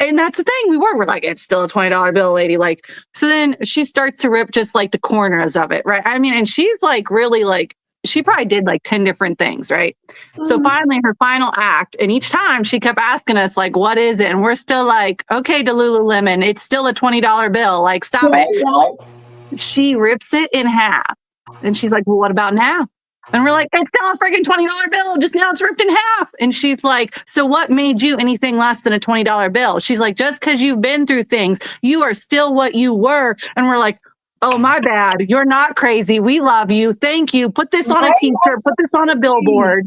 and that's the thing. We're like, it's still a $20 bill, lady. Like, so then she starts to rip just like the corners of it, right? I mean, and she's like really like, she probably did like 10 different things, right? So finally her final act, and each time she kept asking us like, what is it? And we're still like, okay, Lululemon, it's still a $20 bill. Like, stop it. She rips it in half. And she's like, well, what about now? And we're like, it's still a freaking $20 bill. Just now it's ripped in half. And she's like, so what made you anything less than a $20 bill? She's like, just because you've been through things, you are still what you were. And we're like, oh, my bad. You're not crazy. We love you. Thank you. Put this on a t-shirt. Put this on a billboard.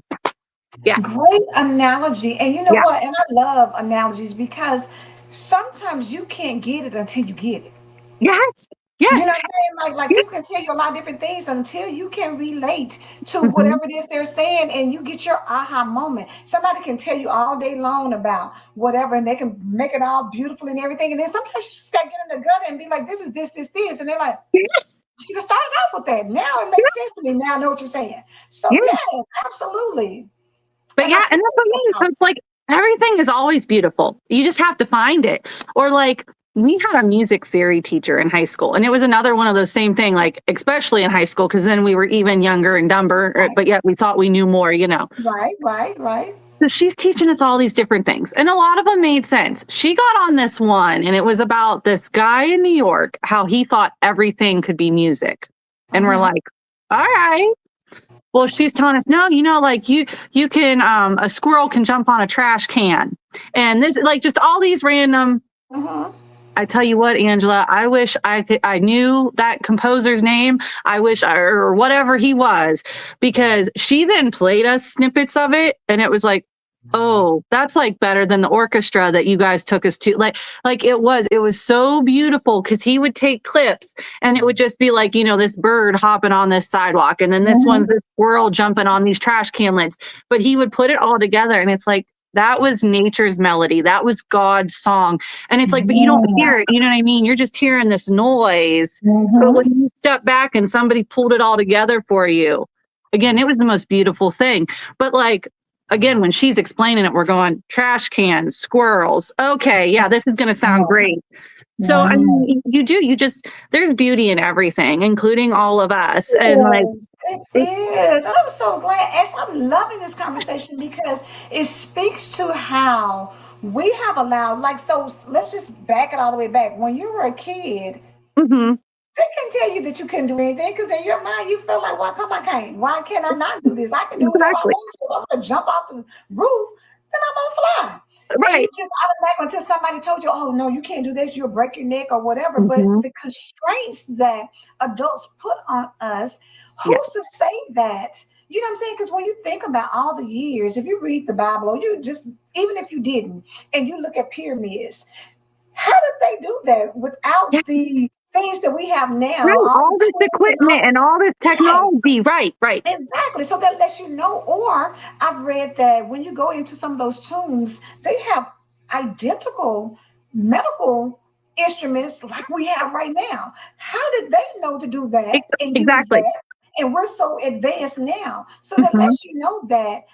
Yeah. Great analogy. And you know what? And I love analogies because sometimes you can't get it until you get it. Yes. Yes. You know what I'm saying? Like people can tell you a lot of different things until you can relate to whatever it is they're saying and you get your aha moment. Somebody can tell you all day long about whatever and they can make it all beautiful and everything. And then sometimes you just got to get in the gut and be like, this is this. And they're like, yes. She started off with that. Now it makes sense to me. Now I know what you're saying. So yes, absolutely. But and that's what I mean. So it's like everything is always beautiful. You just have to find it. Or like we had a music theory teacher in high school, and it was another one of those same thing, like especially in high school, because then we were even younger and dumber, but yet we thought we knew more, you know. Right. So she's teaching us all these different things, and a lot of them made sense. She got on this one, and it was about this guy in New York, how he thought everything could be music. And we're like, all right. Well, she's telling us, no, you know, like you can, a squirrel can jump on a trash can. And this, like, just all these random. I tell you what, Angela, I wish I knew that composer's name. I wish or whatever he was, because she then played us snippets of it. And it was like, oh, that's like better than the orchestra that you guys took us to. Like it was so beautiful because he would take clips and it would just be like, you know, this bird hopping on this sidewalk. And then this one's this squirrel jumping on these trash can lids. But he would put it all together. And it's like, that was nature's melody. That was God's song. And it's like, but you don't hear it. You know what I mean? You're just hearing this noise. But when you step back and somebody pulled it all together for you, again, it was the most beautiful thing. But like, again, when she's explaining it, we're going trash cans, squirrels. Okay. Yeah, this is going to sound great. So, I mean, there's beauty in everything, including all of us. And like, it is. I'm so glad. Actually, I'm loving this conversation because it speaks to how we have allowed, like, so let's just back it all the way back. When you were a kid, they can tell you that you couldn't do anything because in your mind you feel like, why come I can't? Why can't I not do this? I can do whatever I want to. I'm going to jump off the roof, then I'm going to fly. Right. And you just automatically until somebody told you, oh, no, you can't do this. You'll break your neck or whatever. But the constraints that adults put on us, who's to say that? You know what I'm saying? Because when you think about all the years, if you read the Bible or you just, even if you didn't, and you look at pyramids, how did they do that without the things that we have now? Right, all this equipment and all this technology. Right. Exactly. So that lets you know. Or I've read that when you go into some of those tombs, they have identical medical instruments like we have right now. How did they know to do that and use that? And we're so advanced now. So that lets you know that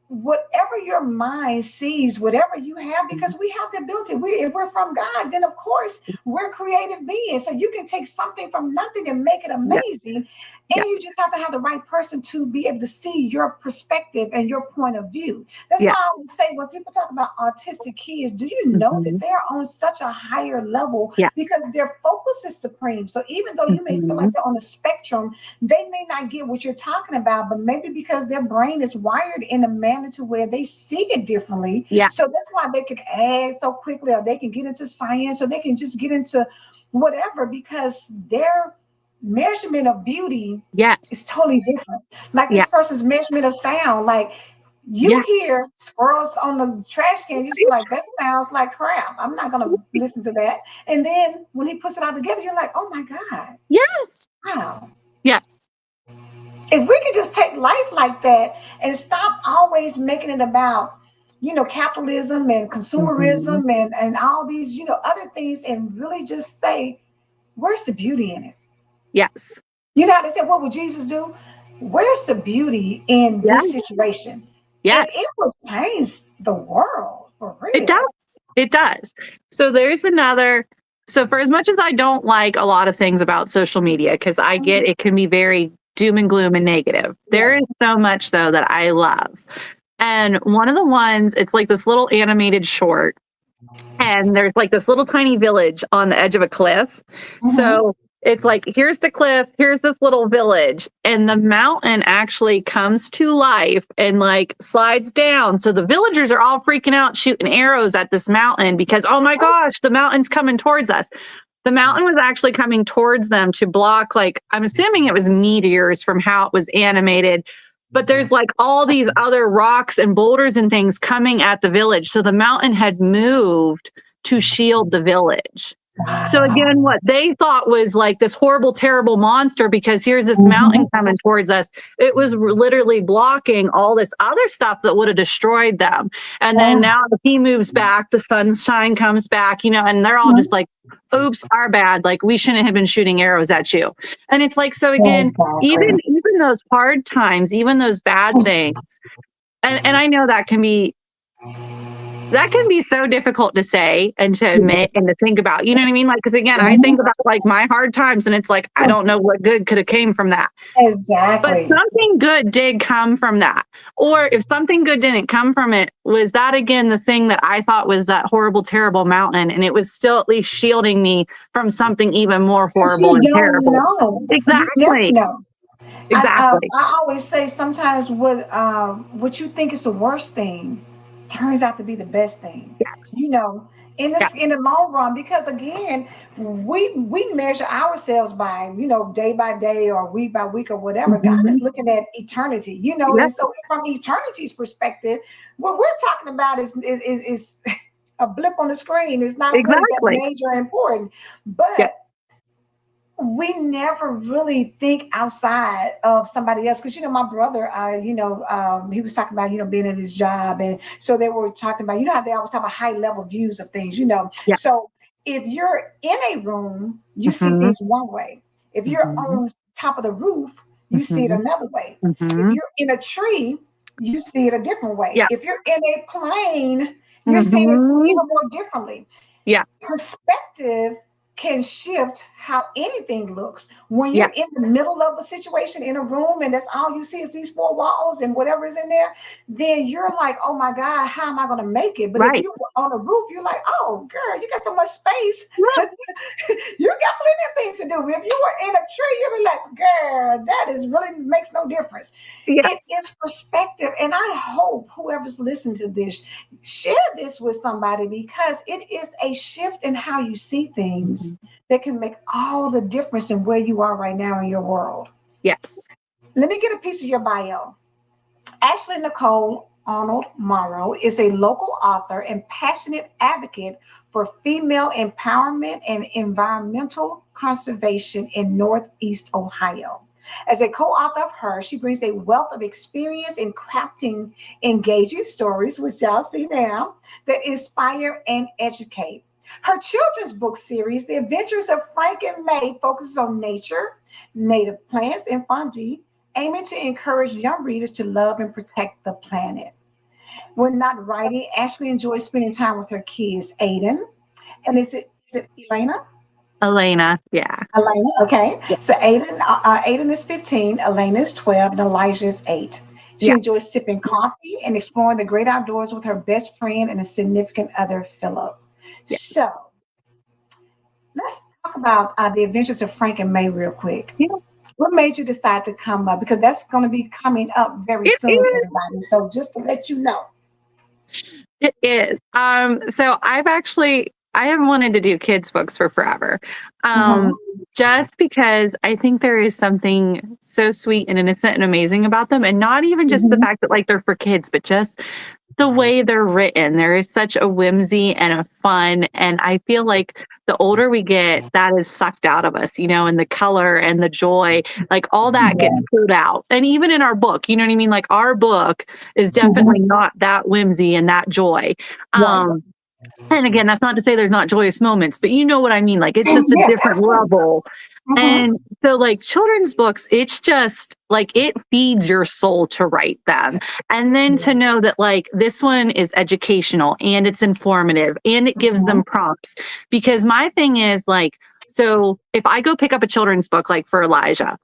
whatever your mind sees, whatever you have, because we have the ability. If we're from God, then of course we're creative beings. So you can take something from nothing and make it amazing. And you just have to have the right person to be able to see your perspective and your point of view. That's why I would say when people talk about autistic kids, do you know that they're on such a higher level because their focus is supreme. So even though you may feel like they're on the spectrum, they may not get what you're talking about, but maybe because their brain is wired in a manner to where they see it differently. So that's why they can add so quickly, or they can get into science, or they can just get into whatever, because their measurement of beauty is totally different. Like this person's measurement of sound, like you hear squirrels on the trash can, you're just like, that sounds like crap. I'm not going to listen to that. And then when he puts it all together, you're like, oh my God. Yes. Wow. Yes. If we could just take life like that and stop always making it about capitalism and Mhm. consumerism and all these, other things, and really just say, where's the beauty in it? Yes. You know how they say, what would Jesus do? Where's the beauty in Yeah. this situation? And Yes. it will change the world for It does. real. It does. So there's another. So for as much as I don't like a lot of things about social media, because I get Mhm. it can be very doom and gloom and negative, there Yes. is so much though that I love. And one of the ones, it's like this little animated short, and there's like this little tiny village on the edge of a cliff. Hmm. So it's like, here's the cliff, here's this little village, and the mountain actually comes to life and like slides down. So the villagers are all freaking out, shooting arrows at this mountain because, oh my gosh, the mountain's coming towards us. The mountain was actually coming towards them to block, like, I'm assuming it was meteors from how it was animated, but there's like all these other rocks and boulders and things coming at the village. So the mountain had moved to shield the village. So Wow. again, what they thought was like this horrible, terrible monster because here's this mountain Hmm. coming towards us. It was literally blocking all this other stuff that would have destroyed them. And then Oh, now he moves back, the sunshine comes back, and they're all just like, oops, our bad. Like we shouldn't have been shooting arrows at you. And it's like, so again, exactly. even those hard times, even those bad things, and I know that can be so difficult to say and to admit and to think about. You know what I mean? Like, because again, I think Mhm. about like my hard times, and it's like I don't know what good could have came from that. But Exactly. something good did come from that. Or if something good didn't come from it, was that again the thing that I thought was that horrible, terrible mountain, and it was still at least shielding me from something even more Because horrible you and don't terrible. know. You never Exactly. know. Exactly. I always say sometimes what you think is the worst thing turns out to be the best thing. Yes. You know, Yeah. in the long run, because again, we measure ourselves by day by day or week by week or whatever. God is Mhm. looking at eternity. Yep. And so from eternity's perspective, what we're talking about is a blip on the screen. It's not really that Exactly. major and important, Yeah. but we never really think outside of somebody else, because my brother, he was talking about being in his job, and so they were talking about how they always talk about high level views of things. Yeah. So if you're in a room, you see Mhm. things one way. If you're Mhm. on top of the roof, you see it Mhm. another way. If Mhm. you're in a tree, you see it a different way. Yeah. If you're in a plane, you're seeing it Mhm. even more differently. Yeah. Perspective can shift how anything looks. When Yeah. you're in the middle of a situation in a room and that's all you see is these four walls and whatever is in there, then you're like, oh my God, how am I going to make it? But if Right. you were on a roof, you're like, oh girl, you got so much space. Yeah. You got plenty of things to do. If you were in a tree, you'd be like, girl, that is really makes no difference. It Yes. is perspective. And I hope whoever's listening to this, share this with somebody, because it is a shift in how you see things Mhm. that can make all the difference in where you are right now in your world. Yes. Let me get a piece of your bio. Ashley Nicole Arnold Morrow is a local author and passionate advocate for female empowerment and environmental conservation in Northeast Ohio. As a co author of her, she brings a wealth of experience in crafting engaging stories, which y'all see now, that inspire and educate. Her children's book series, The Adventures of Frank and May, focuses on nature, native plants, and fungi, aiming to encourage young readers to love and protect the planet. When not writing, Ashley enjoys spending time with her kids, Aiden, and is it Elena? Elena. Yeah. Elena, okay. Yeah. So Aiden is 15, Elena is 12, and Elijah is 8. She Yeah. enjoys sipping coffee and exploring the great outdoors with her best friend and a significant other, Philip. Yeah. So let's talk about the adventures of Frank and May real quick. Yeah. What made you decide to come up? Because that's going to be coming up very It soon, is. everybody. So just to let you know. It is. So I have wanted to do kids books for forever. Mhm. Just because I think there is something so sweet and innocent and amazing about them. And not even just the Mhm. fact that like they're for kids, but just the way they're written. There is such a whimsy and a fun. And I feel like the older we get, that is sucked out of us, and the color and the joy, like all that gets Yes. pulled out. And even in our book, you know what I mean? Like our book is definitely not that whimsy and that joy. Right. And again, that's not to say there's not joyous moments, but you know what I mean? Like it's just a Yes, different absolutely. level. Mm-hmm. And so, like children's books, it's just like it feeds your soul to write them. And then to know that, like, this one is educational and it's informative and it gives them prompts. Because my thing is, like, so if I go pick up a children's book, like for Elijah,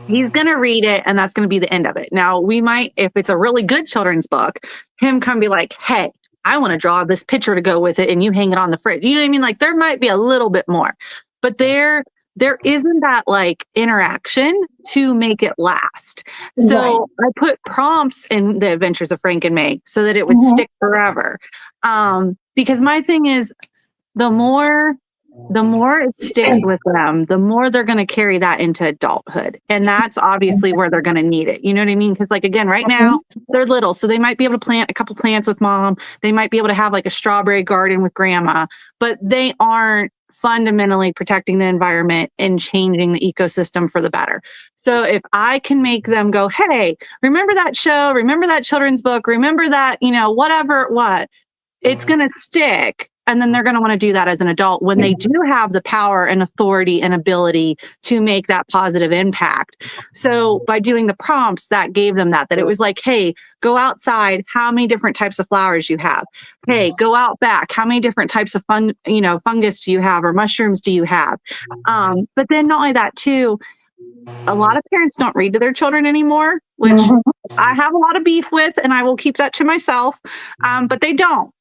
he's going to read it and that's going to be the end of it. Now, we might, if it's a really good children's book, him come be like, hey, I want to draw this picture to go with it and you hang it on the fridge. You know what I mean? Like there might be a little bit more, but there isn't that like interaction to make it last. Right. So I put prompts in the Adventures of Frank and May so that it would Mm-hmm. stick forever. Because my thing is the more it sticks with them, the more they're going to carry that into adulthood. And that's obviously where they're going to need it. You know what I mean? Because like, again, right now they're little, so they might be able to plant a couple plants with mom. They might be able to have like a strawberry garden with grandma, but they aren't fundamentally protecting the environment and changing the ecosystem for the better. So if I can make them go, hey, remember that show, remember that children's book, remember that, whatever, it's going to stick. And then they're going to want to do that as an adult when they do have the power and authority and ability to make that positive impact. So by doing the prompts, that gave them that it was like, hey, go outside. How many different types of flowers you have? Hey, go out back. How many different types of fungus do you have or mushrooms do you have? But then not only that too, a lot of parents don't read to their children anymore, which I have a lot of beef with, and I will keep that to myself. But they don't.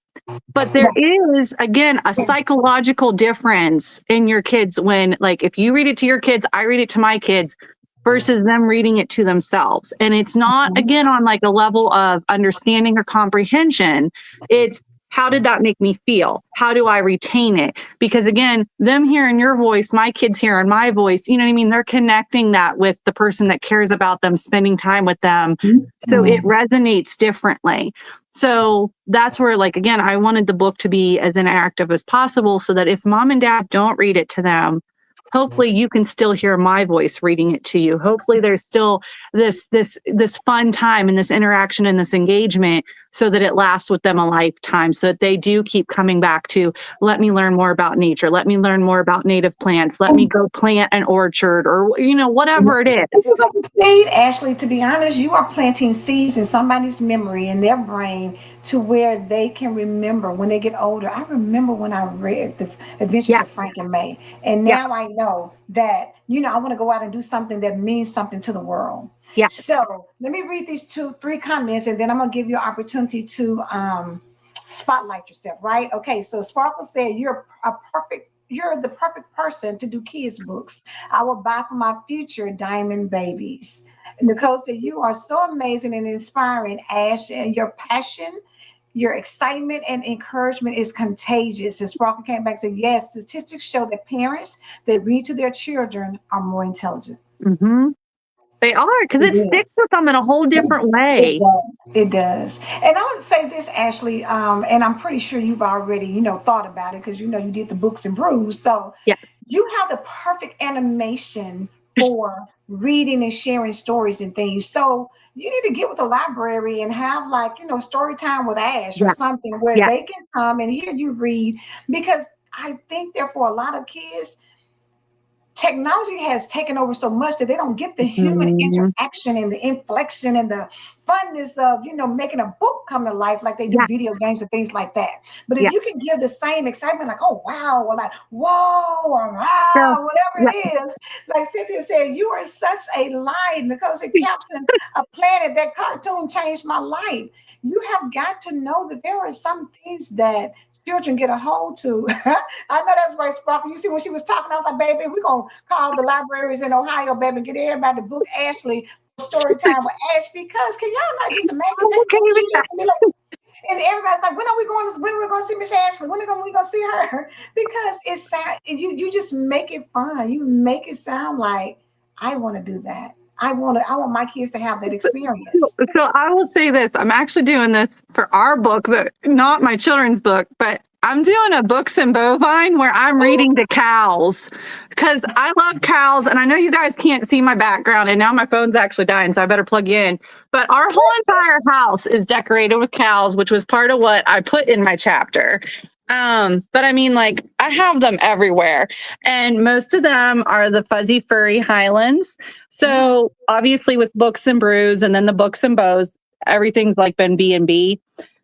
But there is, again, a psychological difference in your kids when, like, if you read it to your kids, I read it to my kids versus them reading it to themselves. And it's not, again, on like a level of understanding or comprehension. It's how did that make me feel? How do I retain it? Because again, them hearing your voice, my kids hearing my voice, you know what I mean? They're connecting that with the person that cares about them, spending time with them. So it resonates differently. So that's where, like, again, I wanted the book to be as interactive as possible so that if mom and dad don't read it to them, hopefully you can still hear my voice reading it to you. Hopefully there's still this fun time and this interaction and this engagement so that it lasts with them a lifetime, so that they do keep coming back to, let me learn more about nature. Let me learn more about native plants. Let me go plant an orchard or, whatever it is. Seed, Ashley, to be honest, you are planting seeds in somebody's memory, in their brain, to where they can remember when they get older. I remember when I read The Adventures Yeah. of Frank and May, and Yeah. now I know that, I want to go out and do something that means something to the world. Yeah. So let me read these 3 comments, and then I'm going to give you an opportunity to spotlight yourself, right? Okay, so Sparkle said, you're the perfect person to do kids books. I will buy for my future diamond babies. Nicole said, you are so amazing and inspiring, Ash, and your passion, your excitement and encouragement is contagious. And Sparkle came back and said, yes, statistics show that parents that read to their children are more intelligent. Mm-hmm. They are, because It it is. sticks with them in a whole different It way. does. It does. And I would say this, Ashley, and I'm pretty sure you've already, thought about it because you did the books and brews. So Yeah. you have the perfect animation for reading and sharing stories and things. So you need to get with the library and have, like, story time with Ash or Yeah. something where Yeah. they can come and hear you read, because I think that for a lot of kids, technology has taken over so much that they don't get the human Mm-hmm. interaction and the inflection and the funness of, making a book come to life like they do Yeah. video games and things like that. But if Yeah. you can give the same excitement, like, oh, wow, or like, whoa, or So, wow, whatever yeah. it is, like Cynthia said, you are such a light because it Captain a Planet, that cartoon changed my life. You have got to know that there are some things that children get a hold to. I know that's right, Sparkle. You see, when she was talking, I was like, baby, we're going to call the libraries in Ohio, baby, and get everybody to book Ashley story time with Ash, because can y'all not just imagine I'm taking okay your with that. kids and be like, and everybody's like, when are we going to, when are we going to see Miss Ashley? When are we going to see her? Because you just make it fun. You make it sound like, I want to do that. I want my kids to have that experience. So I will say this. I'm actually doing this for our book, not my children's book, but I'm doing a books and bovine where I'm reading to cows because I love cows. And I know you guys can't see my background and now my phone's actually dying, so I better plug you in. But our whole entire house is decorated with cows, which was part of what I put in my chapter. But I mean, like, I have them everywhere, and most of them are the fuzzy furry Highlands. So obviously with books and brews and then the books and bows, everything's like been B&B.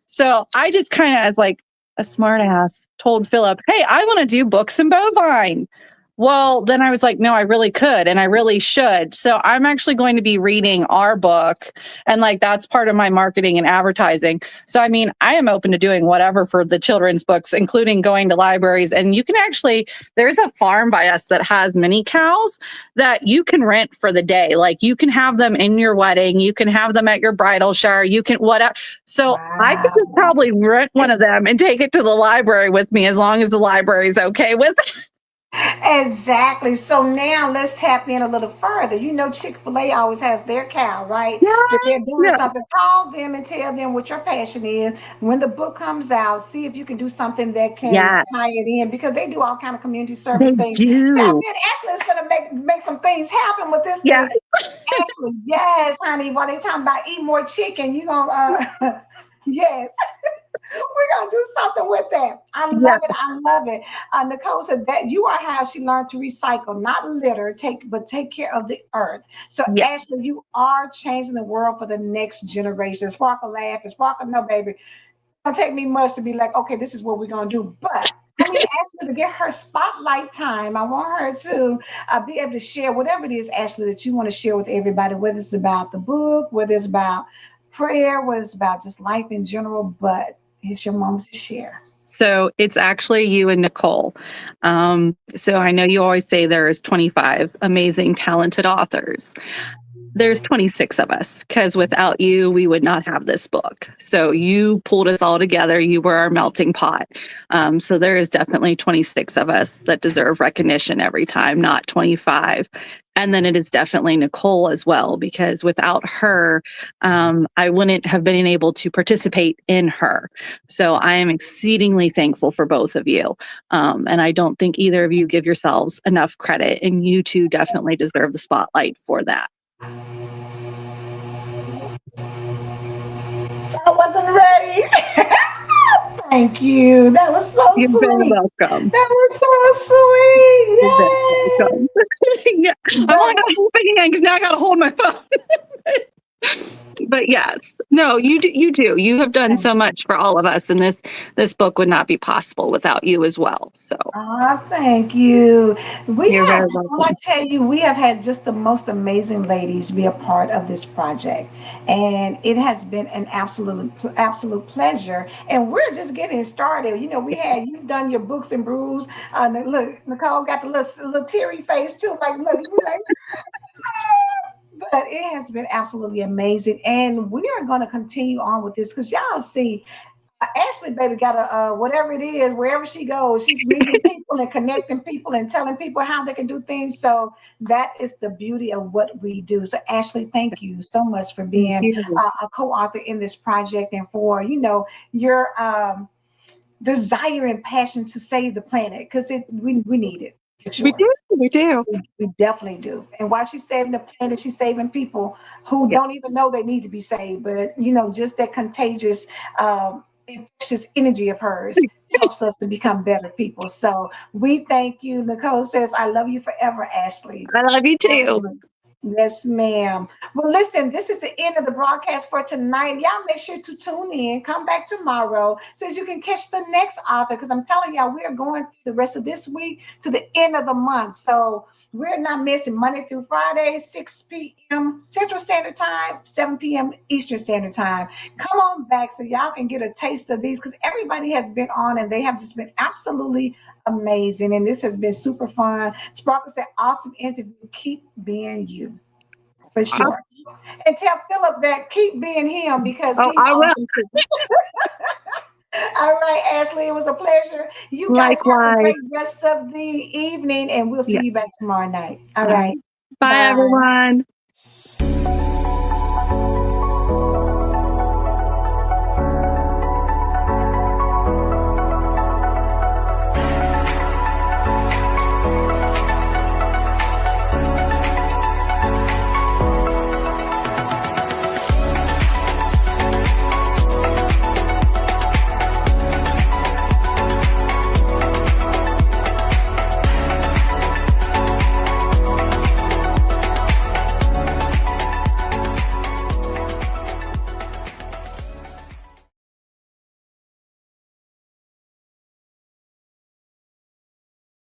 So I just kind of, as like a smart ass, told Philip, hey, I want to do books and bovine. Well, then I was like, no, I really could and I really should. So I'm actually going to be reading our book, and like that's part of my marketing and advertising. So I mean, I am open to doing whatever for the children's books, including going to libraries. And you can actually, there's a farm by us that has mini cows that you can rent for the day. Like you can have them in your wedding, you can have them at your bridal shower, you can whatever. So I could just probably rent one of them and take it to the library with me as long as the library is okay with it. Exactly. So now let's tap in a little further. You know, Chick-fil-A always has their cow, right? That they're doing Yeah. something. Call them and tell them what your passion is. When the book comes out, see if you can do something that can Yes, tie it in, because they do all kind of community service they things. Tap do. in. Ashley is gonna make some things happen with this Yeah. thing. Ashley, yes, honey. While they talking about eat more chicken, you gonna yes. We're gonna do something with that. I Yeah. love it. I love it. Nicole said that you are how she learned to recycle, not litter, but take care of the earth. So Yeah. Ashley, you are changing the world for the next generation. Sparkle laugh and sparkle, no baby. It don't take me much to be like, okay, this is what we're gonna do. But I need Ashley to get her spotlight time. I want her to be able to share whatever it is, Ashley, that you want to share with everybody, whether it's about the book, whether it's about prayer, whether it's about just life in general. But it's your moment to share. So it's actually you and Nicole. So I know you always say there's 25 amazing, talented authors. There's 26 of us because without you, we would not have this book. So you pulled us all together. You were our melting pot. So there is definitely 26 of us that deserve recognition every time, not 25. And then it is definitely Nicole as well, because without her, I wouldn't have been able to participate in her. So I am exceedingly thankful for both of you. And I don't think either of you give yourselves enough credit. And you two definitely deserve the spotlight for that. I wasn't ready. Thank you. That was so You're very sweet. welcome. That was so sweet. You're very welcome. Yeah. I'm like, I'm holding because now I got to hold my phone. But yes, no, you do. You do. You have done so much for all of us, and this book would not be possible without you as well. So Thank you. you're very Well, I welcome. tell you, we have had just the most amazing ladies be a part of this project, and it has been an absolute pleasure. And we're just getting started. You know, you've done your books and brews. Look, Nicole got the little teary face too. Like, look, we're like, but it has been absolutely amazing, and we are going to continue on with this because y'all see. Ashley, baby, got a whatever it is, wherever she goes, she's meeting people and connecting people and telling people how they can do things. So that is the beauty of what we do. So Ashley, thank you so much for Thank being you. a co-author in this project and for your desire and passion to save the planet because we need it for We sure. do. We do. We definitely do. And while she's saving the planet, she's saving people who Yeah. don't even know they need to be saved. But just that contagious, infectious energy of hers helps us to become better people. So we thank you. Nicole says, "I love you forever, Ashley." I love you too. Yes, ma'am. Well, listen, this is the end of the broadcast for tonight. Y'all make sure to tune in. Come back tomorrow so you can catch the next author because I'm telling y'all, we are going through the rest of this week to the end of the month. So we're not missing Monday through Friday, 6 p.m. Central Standard Time, 7 p.m. Eastern Standard Time. Come on back so y'all can get a taste of these because everybody has been on and they have just been absolutely amazing. And this has been super fun. Sparkle said, awesome interview. Keep being you. For sure. And tell Philip that keep being him because Oh, he's I will. awesome too. All right, Ashley, it was a pleasure. You guys have a Likewise. great rest of the evening, and we'll see Yeah. you back tomorrow night. All All right. right. Bye, Bye. everyone.